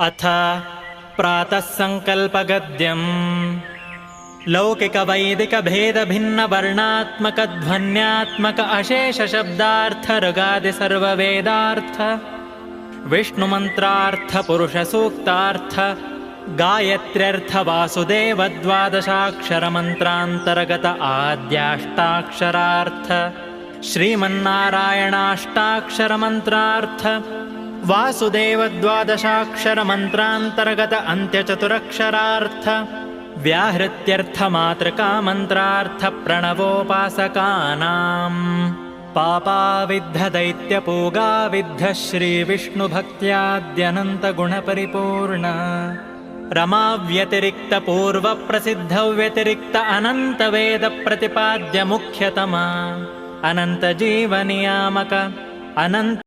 अथ प्रातः सङ्कल्पगद्यम् लौकिकवैदिकभेदभिन्नवर्णात्मकध्वन्यात्मक अशेषशब्दार्थ ऋगादिसर्ववेदार्थ विष्णुमन्त्रार्थ पुरुषसूक्तार्थ गायत्र्यर्थ वासुदेव द्वादशाक्षरमन्त्रान्तर्गत आद्याष्टाक्षरार्थ श्रीमन्नारायणाष्टाक्षरमन्त्रार्थ वासुदेव द्वादशाक्षरमन्त्रान्तर्गत अन्त्यचतुरक्षरार्थ व्याहृत्यर्थ मातृकामन्त्रार्थ प्रणवोपासकानाम् पापाविद्ध दैत्यपूगाविद्ध श्रीविष्णुभक्त्याद्यनन्तगुणपरिपूर्ण रमाव्यतिरिक्त पूर्वप्रसिद्ध व्यतिरिक्त अनन्तवेदप्रतिपाद्य मुख्यतमा अनन्तजीवनियामक अनन्त